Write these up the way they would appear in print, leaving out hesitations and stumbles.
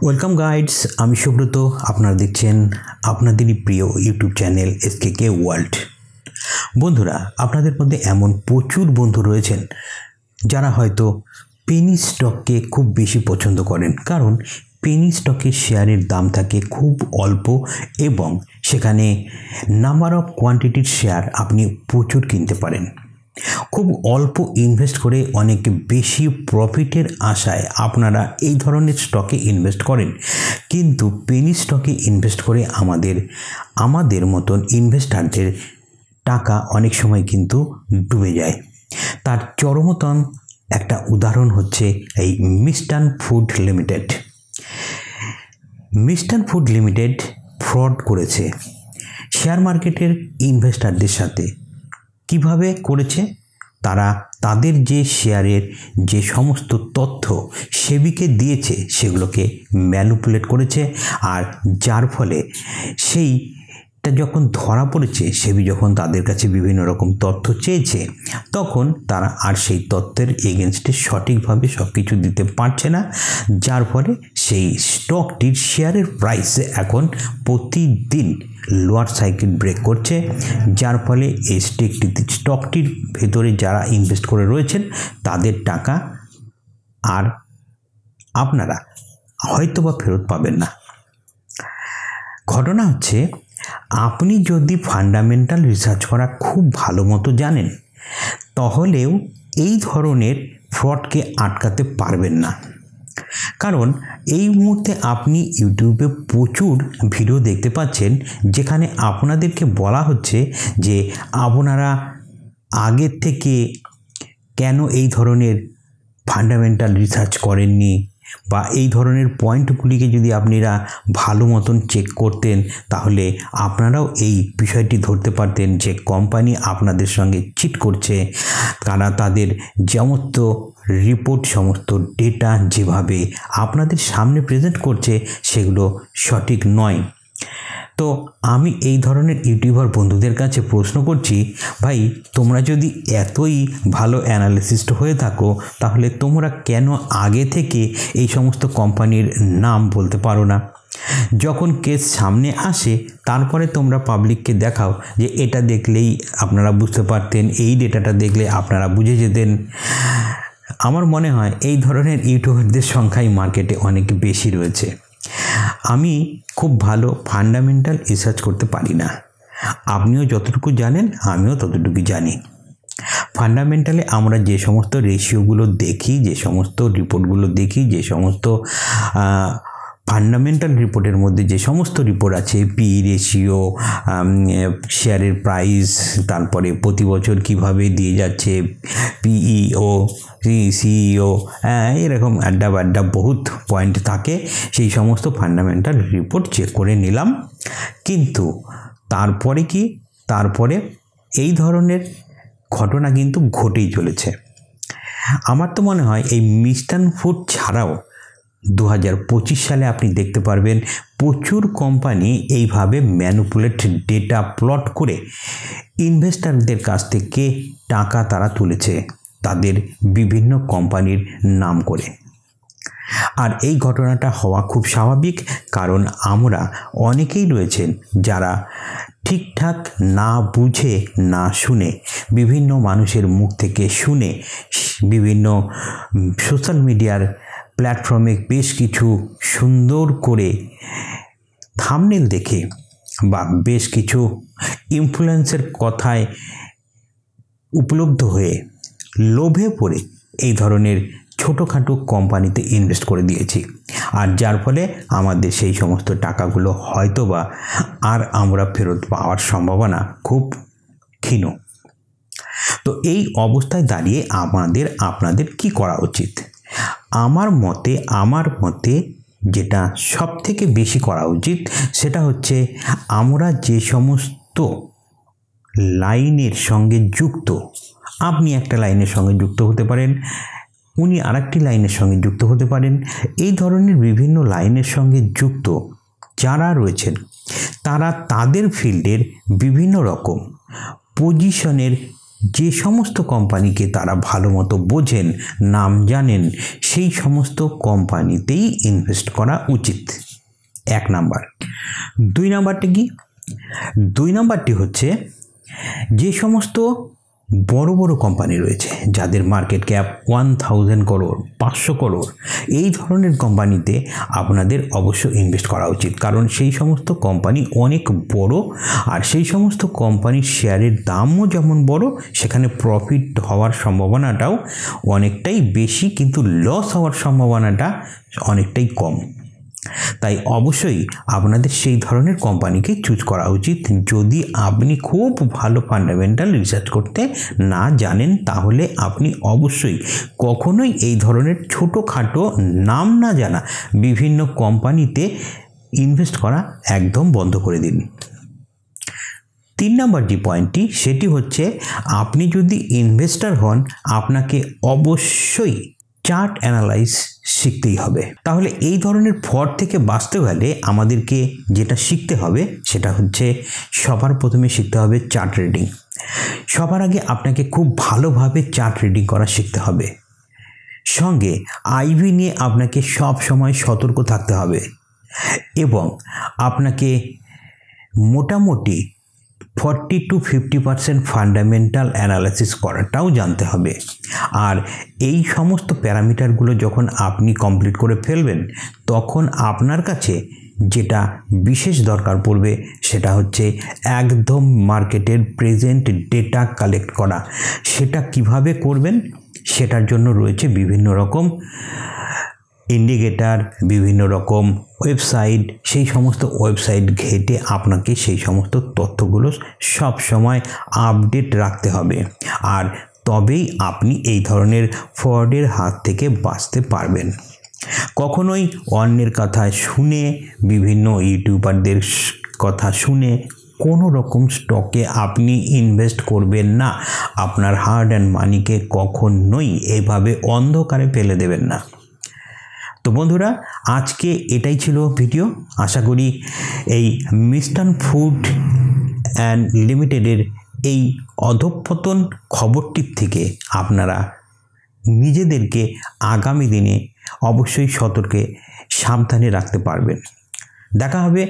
Welcome guides, আমি সুব্রত। আপনারা দেখছেন আপনাদেরই প্রিয় ইউটিউব চ্যানেল এসকেকে ওয়ার্ল্ড। বন্ধুরা, আপনাদের মধ্যে এমন প্রচুর বন্ধু রয়েছেন যারা হয়তো পেনি স্টককে খুব বেশি পছন্দ করেন, কারণ পেনি স্টকের শেয়ারের দাম থাকে খুব অল্প এবং সেখানে নাম্বার অফ কোয়ান্টিটির শেয়ার আপনি প্রচুর কিনতে পারেন। খুব অল্প ইনভেস্ট করে অনেক বেশি প্রফিটের আশায় আপনারা এই ধরনের স্টকে ইনভেস্ট করেন, কিন্তু পেনি স্টকে ইনভেস্ট করে আমাদের মতন ইনভেস্টারদের টাকা অনেক সময় কিন্তু ডুবে যায়। তার চরমতম একটা উদাহরণ হচ্ছে এই Mishtann food limited. Mishtann food limited fraud করেছে শেয়ার মার্কেটের ইনভেস্টারদের সাথে। কিভাবে করেছে? তারা তাদের যে শেয়ারের যে সমস্ত তথ্য সেবিকে দিয়েছে সেগুলোকে ম্যানিপুলেট করেছে, আর যার ফলে সেইটা যখন ধরা পড়েছে, সেবি যখন তাদের কাছে বিভিন্ন রকম তথ্য চেয়েছে, তখন তারা আর সেই তথ্যের এগেনস্টে সঠিকভাবে সব কিছু দিতে পারছে না, যার ফলে সেই স্টকটির শেয়ারের প্রাইস এখন প্রতিদিন লোয়ার সাইকেল ব্রেক করছে, যার ফলে এই স্টকটির ভেতরে যারা ইনভেস্ট করে রয়েছেন তাদের টাকা আর আপনারা হয়তোবা ফেরত পাবেন না। ঘটনা হচ্ছে, আপনি যদি ফান্ডামেন্টাল রিসার্চ করা খুব ভালো মতো জানেন, তাহলেও এই ধরনের ফ্রডকে আটকাতে পারবেন না। কারণ এই মুহূর্তে আপনি ইউটিউবে প্রচুর ভিডিও দেখতে পাচ্ছেন যেখানে আপনাদেরকে বলা হচ্ছে যে আপনারা আগের থেকে কেন এই ধরনের ফান্ডামেন্টাল রিসার্চ করেননি, বা এই ধরনের পয়েন্টগুলিকে যদি আপনারা ভালো মতন চেক করতেন তাহলে আপনারাও এই বিষয়টি ধরতে পারতেন যে কোম্পানি আপনাদের সঙ্গে চিট করছে। তারা তাদের সমস্ত রিপোর্ট, সমস্ত ডেটা যেভাবে আপনাদের সামনে প্রেজেন্ট করছে সেগুলো সঠিক নয়। তো আমি এই ধরনের ইউটিউবার বন্ধুদের কাছে প্রশ্ন করছি, ভাই তোমরা যদি এতই ভালো অ্যানালিসিস্ট হয়ে থাকো তাহলে তোমরা কেন আগে থেকে এই সমস্ত কোম্পানির নাম বলতে পারো না? যখন কেস সামনে আসে তারপরে তোমরা পাবলিককে দেখাও যে এটা দেখলেই আপনারা বুঝতে পারতেন, এই ডেটাটা দেখলে আপনারা বুঝে যেতেন। আমার মনে হয় এই ধরনের ইউটিউবারদের সংখ্যাই মার্কেটে অনেক বেশি রয়েছে। আমি খুব ভালো ফান্ডামেন্টাল রিসার্চ করতে পারি না, আপনিও যতটুকু জানেন আমিও ততটুকু জানি। ফান্ডামেন্টালে আমরা যে সমস্ত রেশিওগুলো দেখি, যে সমস্ত রিপোর্টগুলো দেখি, যে সমস্ত ফান্ডামেন্টাল রিপোর্টের মধ্যে যে সমস্ত রিপোর্ট আছে, পি রেশিও, শেয়ারের প্রাইস, তারপরে প্রতি বছর কিভাবে দিয়ে যাচ্ছে, পিইও, সিইও, এরকম আড্ডা বহুত পয়েন্ট থাকে। সেই সমস্ত ফান্ডামেন্টাল রিপোর্ট চেক করে নিলাম, কিন্তু তারপরে এই ধরনের ঘটনা কিন্তু ঘটেই চলেছে। আমার তো মনে হয় এই মিস্টান ফুড ছাড়াও 2025 সালে আপনি দেখতে পারবেন প্রচুর কোম্পানি এইভাবে ম্যানিপুলেট ডেটা প্লট করে ইনভেস্টারদের কাছ থেকে টাকা তারা তুলেছে তাদের বিভিন্ন কোম্পানির নাম করে। আর এই ঘটনাটা হওয়া খুব স্বাভাবিক, কারণ আমরা অনেকেই রয়েছেন যারা ঠিকঠাক না বুঝে না শুনে বিভিন্ন মানুষের মুখ থেকে শুনে বিভিন্ন সোশ্যাল মিডিয়ার প্ল্যাটফর্মে বেশ কিছু সুন্দর করে থাম্বনেল দেখে বা বেশ কিছু ইনফ্লুয়েন্সের কথায় উপলব্ধ হয়ে লোভে পড়ে এই ধরনের ছোটোখাটো কোম্পানিতে ইনভেস্ট করে দিয়েছি, আর যার ফলে আমাদের সেই সমস্ত টাকাগুলো হয়তোবা আর আমরা ফেরত পাওয়ার সম্ভাবনা খুব ক্ষীণ। তো এই অবস্থায় দাঁড়িয়ে আপনাদের কি করা উচিত? আমার মতে যেটা সব থেকে বেশি করা উচিত সেটা হচ্ছে, আমরা যে সমস্ত লাইনের সঙ্গে যুক্ত, আপনি একটা লাইনের সঙ্গে যুক্ত হতে পারেন, উনি আরেকটি লাইনের সঙ্গে যুক্ত হতে পারেন। এই ধরনের বিভিন্ন লাইনের সঙ্গে যুক্ত যারা রয়েছেন তারা তাদের ফিল্ডের বিভিন্ন রকম পজিশনের যে সমস্ত কোম্পানিকে তারা ভালো মতো বোঝেন, নাম জানেন, সেই সমস্ত কোম্পানিতেই ইনভেস্ট করা উচিত। 1 নাম্বার। 2 নাম্বারটি কি? 2 নাম্বারটি হচ্ছে যে সমস্ত বড় বড় কোম্পানি রয়েছে যাদের মার্কেট ক্যাপ 1000 করোড়, 500 করোড়, এই ধরনের কোম্পানিতে আপনাদের অবশ্য ইনভেস্ট করা উচিত, কারণ সেই সমস্ত কোম্পানি অনেক বড় আর সেই সমস্ত কোম্পানির শেয়ারের দামও যেমন বড়, সেখানে প্রফিট হওয়ার সম্ভাবনাটাও অনেকটাই বেশি, কিন্তু লস হওয়ার সম্ভাবনাটা অনেকটাই কম। তাই অবশ্যই আপনাদের সেই ধরনের কোম্পানিকে চুজ করা উচিত। যদি আপনি খুব ভালো ফান্ডামেন্টাল রিসার্চ করতে না জানেন, তাহলে আপনি অবশ্যই কখনোই এই ধরনের ছোটোখাটো নাম না জানা বিভিন্ন কোম্পানিতে ইনভেস্ট করা একদম বন্ধ করে দিন। 3 নম্বর যে পয়েন্টটি, সেটি হচ্ছে আপনি যদি ইনভেস্টর হন, আপনাকে অবশ্যই চার্ট অ্যানালাইজ শিখতেই হবে। তাহলে এই ধরনের ফ্রড থেকে বাঁচতে গেলে আমাদেরকে যেটা শিখতে হবে সেটা হচ্ছে সবার প্রথমে শিখতে হবে চার্ট রিডিং। সবার আগে আপনাকে খুব ভালোভাবে চার্ট রিডিং করা শিখতে হবে। সঙ্গে আইভি নিয়ে আপনাকে সব সময় সতর্ক থাকতে হবে এবং আপনাকে মোটামুটি 40 to 50% ফান্ডামেন্টাল অ্যানালাইসিস করাটাও জানতে হবে। আর এই সমস্ত প্যারামিটারগুলো যখন আপনি কমপ্লিট করে ফেলবেন, তখন আপনার কাছে যেটা বিশেষ দরকার পড়বে সেটা হচ্ছে একদম মার্কেটের প্রেজেন্ট ডেটা কালেক্ট করা। সেটা কিভাবে করবেন, সেটার জন্য রয়েছে বিভিন্ন রকম ইন্ডিকেটার, বিভিন্ন রকম ওয়েবসাইট। সেই সমস্ত ওয়েবসাইট ঘেঁটে আপনাকে সেই সমস্ত তথ্যগুলো সব সময় আপডেট রাখতে হবে, আর তবেই আপনি এই ধরনের ফ্রডের হাত থেকে বাঁচতে পারবেন। কখনোই অন্যের কথা শুনে, বিভিন্ন ইউটিউবারদের কথা শুনে কোনো রকম স্টকে আপনি ইনভেস্ট করবেন না। আপনার হার্ড অ্যান্ড মানিকে কখনোই এভাবে অন্ধকারে ফেলে দেবেন না। তো বন্ধুরা, আজকে এটাই ছিল ভিডিও। আশা করি এই মিস্টান ফুড অ্যান্ড লিমিটেডের এই অধঃপতন খবরটির থেকে আপনারা নিজেদেরকে আগামী দিনে অবশ্যই সতর্কে সাবধানে রাখতে পারবেন। দেখা হবে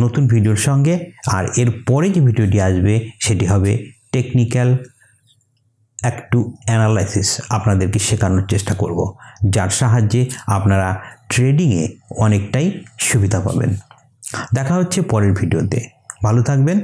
নতুন ভিডিওর সঙ্গে। আর এর পরে যে ভিডিওটি আসবে সেটি হবে টেকনিক্যাল একটু অ্যানালাইসিস আপনাদেরকে শেখানোর চেষ্টা করব, যার সাহায্যে আপনারা ট্রেডিংয়ে অনেকটাই সুবিধা পাবেন। দেখা হচ্ছে পরের ভিডিওতে। ভালো থাকবেন,